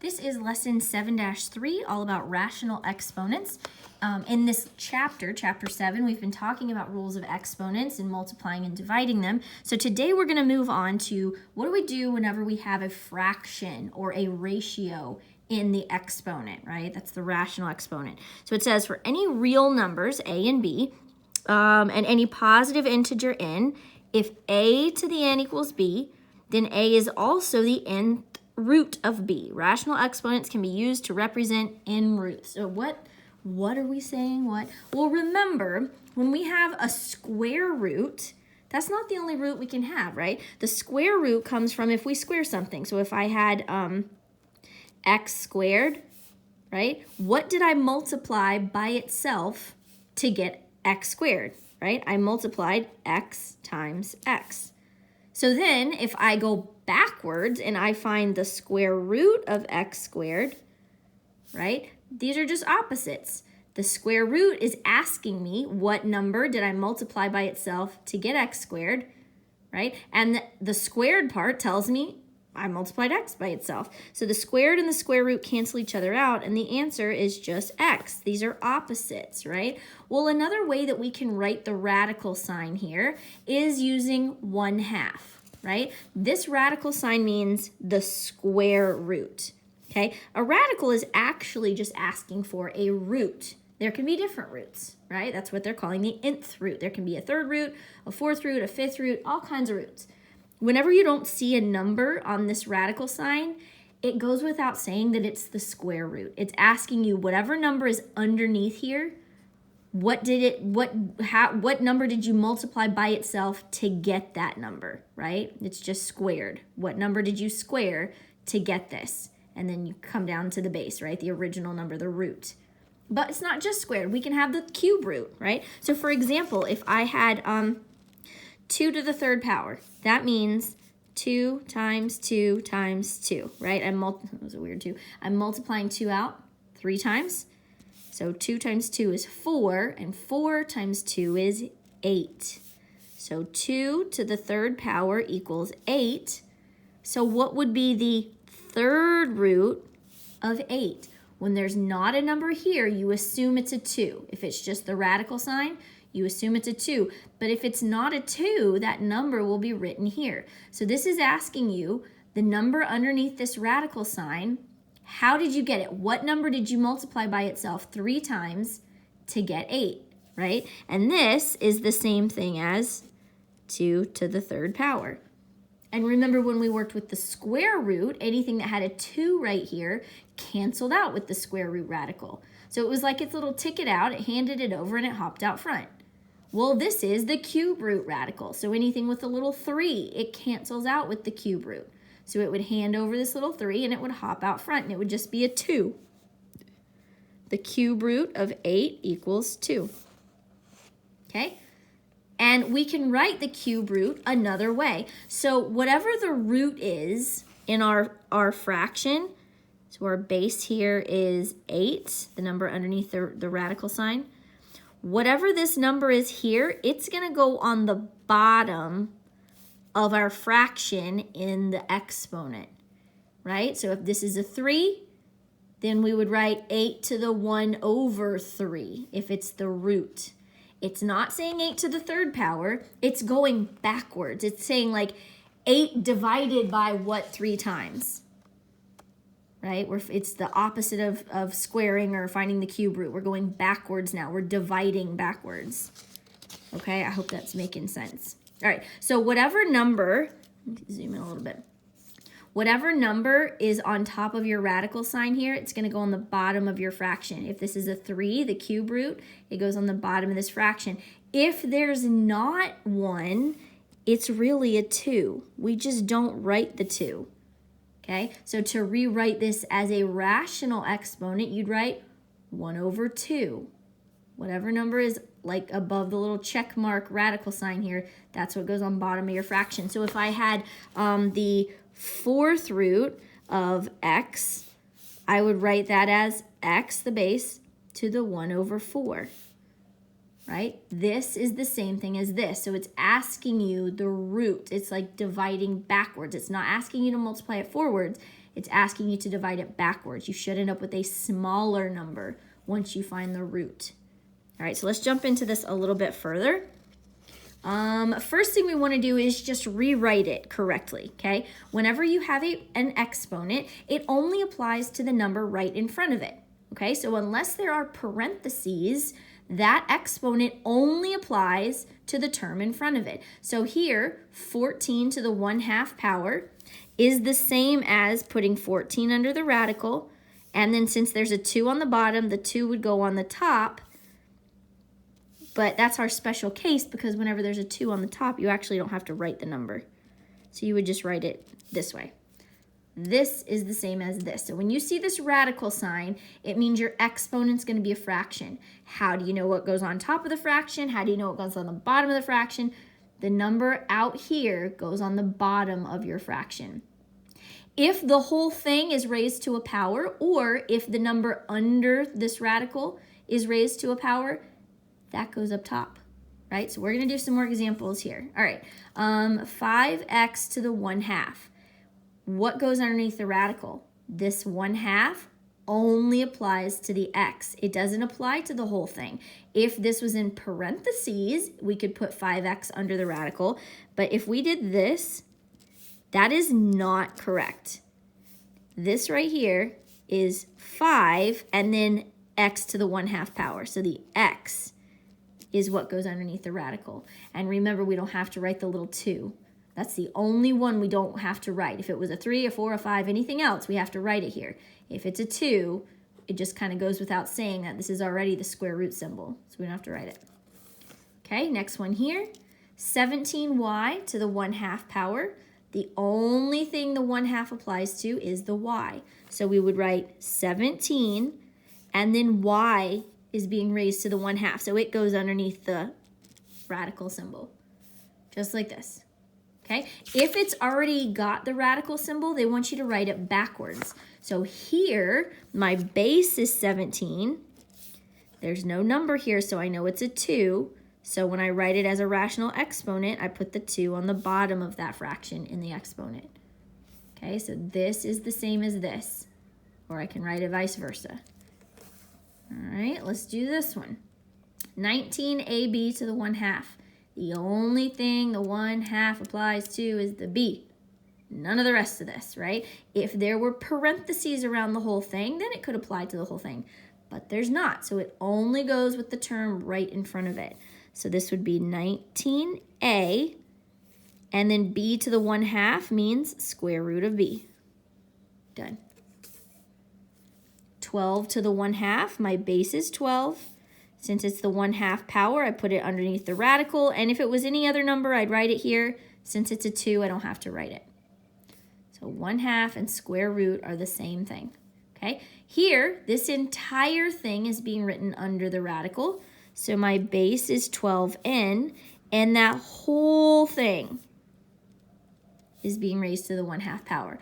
This is lesson 7-3, all about rational exponents. In this chapter, chapter 7, we've been talking about rules of exponents and multiplying and dividing them. So today we're going to move on to what do we do whenever we have a fraction or a ratio in the exponent, right? That's the rational exponent. So it says for any real numbers, a and b, and any positive integer n, if a to the n equals b, then a is also the nth root of b. Rational exponents can be used to represent n roots. So what are we saying? What? Well, remember, when we have a square root, that's not the only root we can have, right? The square root comes from if we square something. So if I had x squared, right? What did I multiply by itself to get x squared, right? I multiplied x times x. So then if I go backwards and I find the square root of x squared, right? These are just opposites. The square root is asking me what number did I multiply by itself to get x squared, right? And the squared part tells me I multiplied x by itself. So the squared and the square root cancel each other out, and the answer is just x. These are opposites, right? Well, another way that we can write the radical sign here is using 1/2, right? This radical sign means the square root, okay? A radical is actually just asking for a root. There can be different roots, right? That's what they're calling the nth root. There can be a third root, a fourth root, a fifth root, all kinds of roots. Whenever you don't see a number on this radical sign, it goes without saying that it's the square root. It's asking you whatever number is underneath here, what number did you multiply by itself to get that number, right? It's just squared. What number did you square to get this? And then you come down to the base, right? The original number, the root. But it's not just squared. We can have the cube root, right? So for example, if I had 2 to the third power, that means 2 times 2 times 2, right? That was a weird 2. I'm multiplying 2 out 3 times. So 2 times 2 is 4, and 4 times 2 is 8. So 2 to the third power equals 8. So what would be the third root of 8? When there's not a number here, you assume it's a 2. If it's just the radical sign, you assume it's a 2. But if it's not a 2, that number will be written here. So this is asking you the number underneath this radical sign. How did you get it? What number did you multiply by itself 3 times to get 8, right? And this is the same thing as 2 to the third power. And remember when we worked with the square root, anything that had a 2 right here canceled out with the square root radical. So it was like its little ticket out, it handed it over and it hopped out front. Well, this is the cube root radical. So anything with a little 3, it cancels out with the cube root. So it would hand over this little 3 and it would hop out front and it would just be a 2. The cube root of 8 equals 2. Okay? And we can write the cube root another way. So whatever the root is in our fraction, so our base here is 8, the number underneath the radical sign. Whatever this number is here, it's going to go on the bottom of our fraction in the exponent, right? So if this is a 3, then we would write 8 to the 1 over 3 if it's the root. It's not saying 8 to the third power. It's going backwards. It's saying like 8 divided by what 3 times, right? It's the opposite of squaring or finding the cube root. We're going backwards now. We're dividing backwards. Okay, I hope that's making sense. All right, so whatever number, zoom in a little bit. Whatever number is on top of your radical sign here, it's going to go on the bottom of your fraction. If this is a 3, the cube root, it goes on the bottom of this fraction. If there's not 1, it's really a 2. We just don't write the 2. Okay, so to rewrite this as a rational exponent, you'd write 1 over 2. Whatever number is like above the little check mark radical sign here, that's what goes on bottom of your fraction. So if I had the fourth root of x, I would write that as x, the base, to the 1 over 4, right? This is the same thing as this. So it's asking you the root. It's like dividing backwards. It's not asking you to multiply it forwards. It's asking you to divide it backwards. You should end up with a smaller number once you find the root. All right, so let's jump into this a little bit further. First thing we want to do is just rewrite it correctly, okay? Whenever you have an exponent, it only applies to the number right in front of it, okay? So unless there are parentheses, that exponent only applies to the term in front of it. So here, 14 to the 1/2 power is the same as putting 14 under the radical, and then since there's a 2 on the bottom, the 2 would go on the top. But that's our special case because whenever there's a 2 on the top, you actually don't have to write the number. So you would just write it this way. This is the same as this. So when you see this radical sign, it means your exponent's going to be a fraction. How do you know what goes on top of the fraction? How do you know what goes on the bottom of the fraction? The number out here goes on the bottom of your fraction. If the whole thing is raised to a power, or if the number under this radical is raised to a power, that goes up top, right? So we're going to do some more examples here. All right, 5x to the 1/2. What goes underneath the radical? This 1/2 only applies to the x. It doesn't apply to the whole thing. If this was in parentheses, we could put 5x under the radical. But if we did this, that is not correct. This right here is 5 and then x to the 1/2 power. So the x is what goes underneath the radical. And remember, we don't have to write the little 2. That's the only one we don't have to write. If it was a 3, a 4, a 5, anything else, we have to write it here. If it's a 2, it just kind of goes without saying that this is already the square root symbol, so we don't have to write it. Okay, next one here, 17y to the 1/2 power. The only thing the 1/2 applies to is the y. So we would write 17, and then y is being raised to the 1/2. So it goes underneath the radical symbol, just like this. Okay, if it's already got the radical symbol, they want you to write it backwards. So here, my base is 17. There's no number here, so I know it's a 2. So when I write it as a rational exponent, I put the 2 on the bottom of that fraction in the exponent. Okay, so this is the same as this, or I can write it vice versa. All right, let's do this one. 19ab to the 1/2. The only thing the 1/2 applies to is the b. None of the rest of this, right? If there were parentheses around the whole thing, then it could apply to the whole thing. But there's not, so it only goes with the term right in front of it. So this would be 19a, and then b to the 1/2 means square root of b. Done. 12 to the 1/2, my base is 12. Since it's the 1/2 power, I put it underneath the radical, and if it was any other number, I'd write it here. Since it's a 2, I don't have to write it. So 1/2 and square root are the same thing, okay? Here, this entire thing is being written under the radical, so my base is 12n, and that whole thing is being raised to the 1/2 power.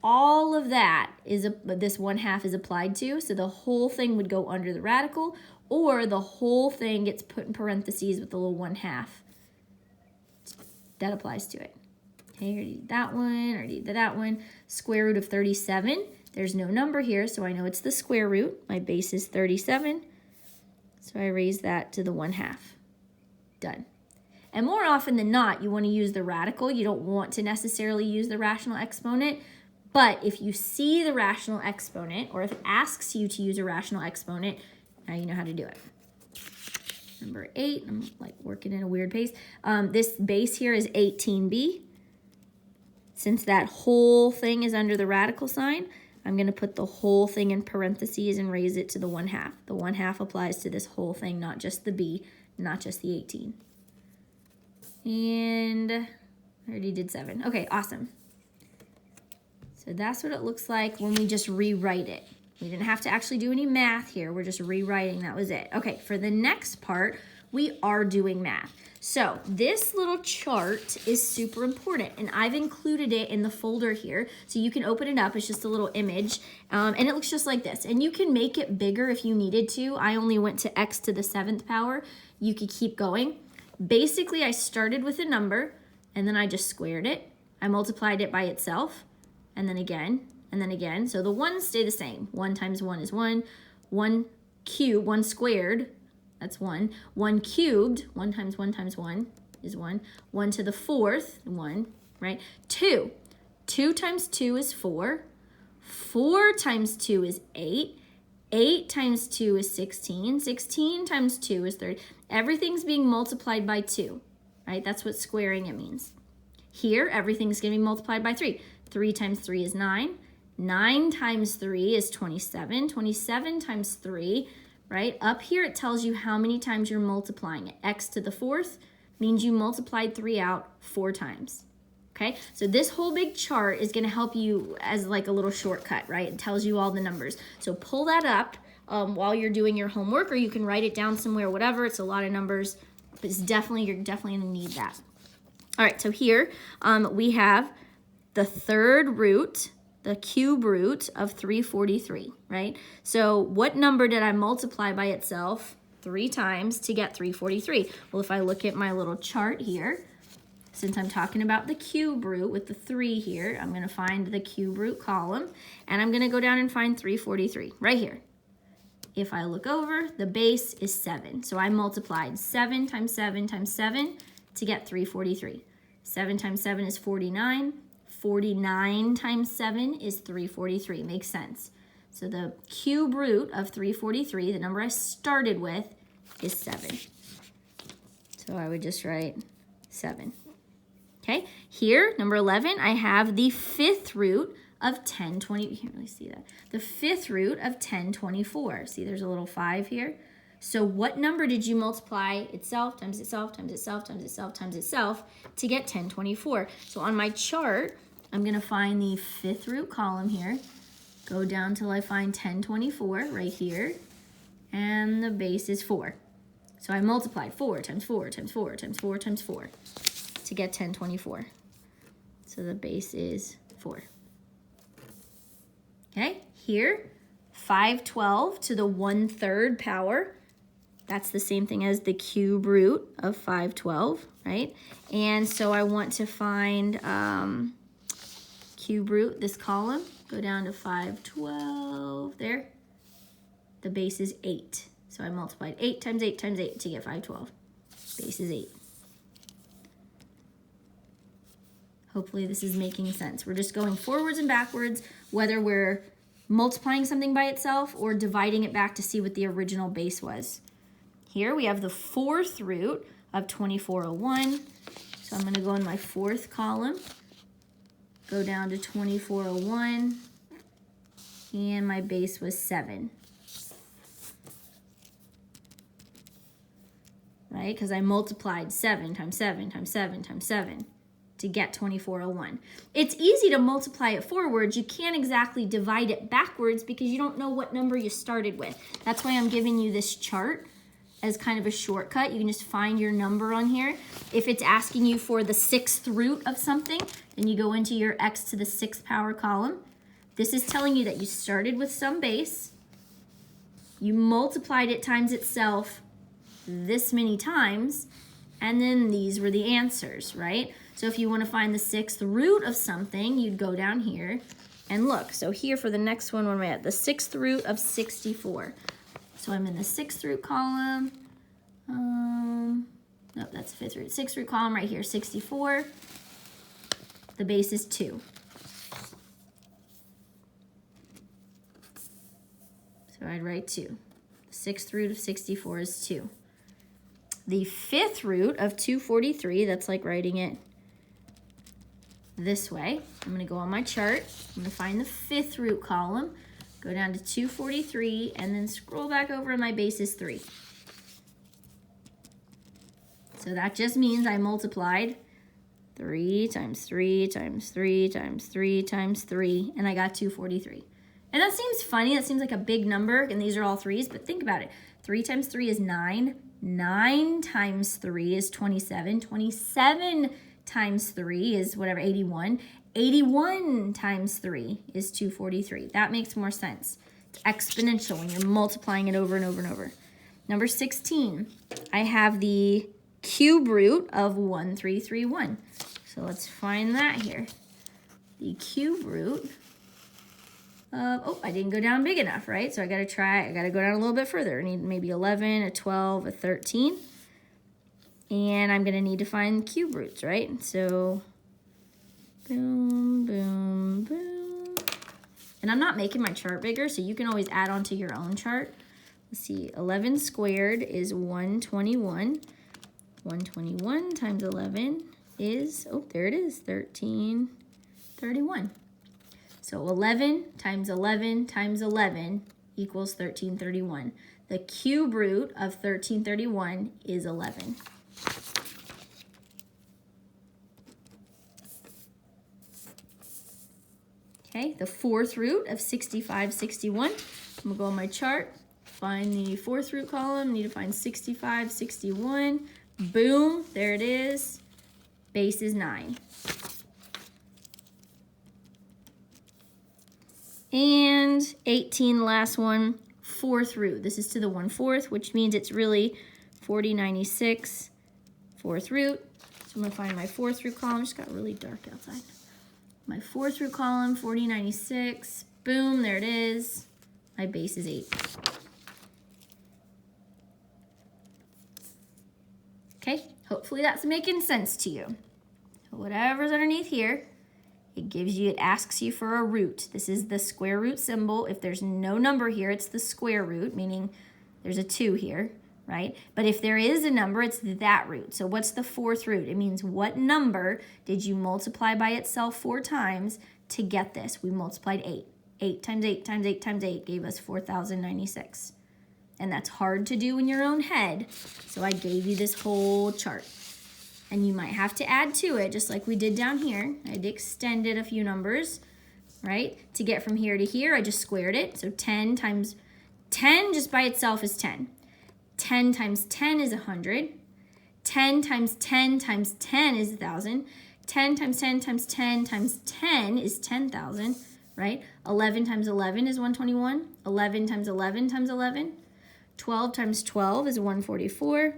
All of that is this 1/2 is applied to, so the whole thing would go under the radical, or the whole thing gets put in parentheses with the little 1/2. That applies to it. Okay, already did that one, already did that one. Square root of 37. There's no number here, so I know it's the square root. My base is 37, so I raise that to the 1/2. Done. And more often than not, you want to use the radical. You don't want to necessarily use the rational exponent. But if you see the rational exponent, or if it asks you to use a rational exponent, now you know how to do it. Number 8, I'm like working in a weird pace. This base here is 18b. Since that whole thing is under the radical sign, I'm going to put the whole thing in parentheses and raise it to the 1/2. The 1/2 applies to this whole thing, not just the b, not just the 18. And I already did 7. Okay, awesome. So that's what it looks like when we just rewrite it. We didn't have to actually do any math here. We're just rewriting. That was it. Okay, for the next part, we are doing math. So this little chart is super important, and I've included it in the folder here, so you can open it up. It's just a little image, and it looks just like this. And you can make it bigger if you needed to. I only went to x to the 7th power. You could keep going. Basically, I started with a number, and then I just squared it. I multiplied it by itself, and then again, and then again. So the 1s stay the same. 1 times 1 is 1. 1 cubed, 1 squared, that's 1. 1 cubed, 1 times 1 times 1 is 1. 1 to the 4th, 1, right? 2. 2 times 2 is 4. 4 times 2 is 8. 8 times 2 is 16. 16 times 2 is 30. Everything's being multiplied by 2, right? That's what squaring it means. Here, everything's going to be multiplied by 3. 3 times 3 is 9. 9 times 3 is 27. 27 times 3, right? Up here, it tells you how many times you're multiplying it. X to the 4th means you multiplied 3 out 4 times. Okay, so this whole big chart is going to help you as like a little shortcut, right? It tells you all the numbers. So pull that up while you're doing your homework, or you can write it down somewhere, whatever. It's a lot of numbers, but you're definitely going to need that. All right, so here we have the third root, the cube root of 343, right? So what number did I multiply by itself 3 times to get 343? Well, if I look at my little chart here, since I'm talking about the cube root with the 3 here, I'm going to find the cube root column, and I'm going to go down and find 343 right here. If I look over, the base is 7. So I multiplied 7 times 7 times 7 to get 343. 7 times 7 is 49. 49 times 7 is 343. Makes sense. So the cube root of 343, the number I started with, is 7. So I would just write 7. Okay, here, number 11, I have the 5th root of 1020. You can't really see that. The 5th root of 1024. See, there's a little 5 here. So what number did you multiply itself times itself times itself times itself times itself to get 1024? So on my chart, I'm going to find the 5th root column here. Go down till I find 1024 right here. And the base is 4. So I multiplied 4 times 4 times 4 times 4 times 4 to get 1024. So the base is 4. Okay, here, 512 to the 1/3 power. That's the same thing as the cube root of 512, right? And so I want to find cube root, this column. Go down to 512 there. The base is 8. So I multiplied 8 times 8 times 8 to get 512. Base is 8. Hopefully this is making sense. We're just going forwards and backwards, whether we're multiplying something by itself or dividing it back to see what the original base was. Here we have the 4th root of 2401. So I'm going to go in my 4th column, go down to 2401, and my base was 7. Right? Because I multiplied 7 times 7 times 7 times 7. To get 2401. It's easy to multiply it forwards. You can't exactly divide it backwards because you don't know what number you started with. That's why I'm giving you this chart as kind of a shortcut. You can just find your number on here. If it's asking you for the 6th root of something, then you go into your x to the 6th power column. This is telling you that you started with some base, you multiplied it times itself this many times, and then these were the answers, right? So if you want to find the 6th root of something, you'd go down here and look. So here for the next one, what am I at? The 6th root of 64. So I'm in the 6th root column. Nope, that's the 5th root. 6th root column right here, 64. The base is 2. So I'd write 2. The 6th root of 64 is 2. The 5th root of 243, that's like writing it this way. I'm going to go on my chart. I'm going to find the 5th root column, go down to 243, and then scroll back over, and my base is 3. So that just means I multiplied 3 times 3 times 3 times 3 times 3, and I got 243. And that seems funny. That seems like a big number, and these are all 3s, but think about it. 3 times 3 is 9. 9 times 3 is 27. 27 times 3 is whatever, 81. 81 times 3 is 243. That makes more sense. It's exponential when you're multiplying it over and over and over. Number 16, I have the cube root of 1331. So let's find that here. The cube root oh, I didn't go down big enough, right? So I gotta go down a little bit further. I need maybe 11, a 12, a 13. And I'm gonna need to find cube roots, right? So boom, boom, boom. And I'm not making my chart bigger, so you can always add on to your own chart. Let's see, 11 squared is 121. 121 times 11 is, oh, there it is, 1331. So 11 times 11 times 11 equals 1331. The cube root of 1331 is 11. Okay, the fourth root of 6561. I'm gonna go on my chart, find the fourth root column, need to find 65, 61. Boom, there it is. Base is 9. And 18, last one, fourth root. This is to the 1/4, which means it's really 4096, fourth root. So I'm gonna find my fourth root column. It just got really dark outside. My fourth root column, 4096. Boom, there it is. My base is 8. Okay, hopefully that's making sense to you. Whatever's underneath here, it asks you for a root. This is the square root symbol. If there's no number here, it's the square root, meaning there's a 2 here, right? But if there is a number, it's that root. So what's the fourth root? It means what number did you multiply by itself 4 times to get this? We multiplied 8. 8 times 8 times 8 times 8 gave us 4096. And that's hard to do in your own head. So I gave you this whole chart. And you might have to add to it, just like we did down here. I extended a few numbers, right? To get from here to here, I just squared it. So 10 times 10 just by itself is 10. 10 times 10 is 100. 10 times 10 times 10 is 1,000. 10 times 10 times 10 times 10 is 10,000, right? 11 times 11 is 121. 11 times 11 times 11. 12 times 12 is 144.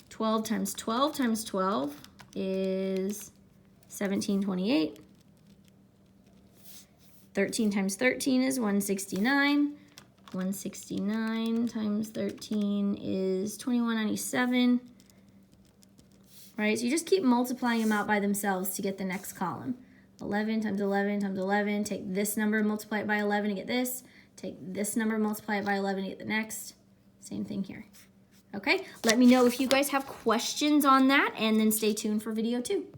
12 times 12 times 12 is 1728. 13 times 13 is 169. 169 times 13 is 2197. Right, so you just keep multiplying them out by themselves to get the next column. 11 times 11 times 11, take this number, multiply it by 11 to get this. Take this number, multiply it by 11 to get the next. Same thing here. Okay, let me know if you guys have questions on that, and then stay tuned for video 2.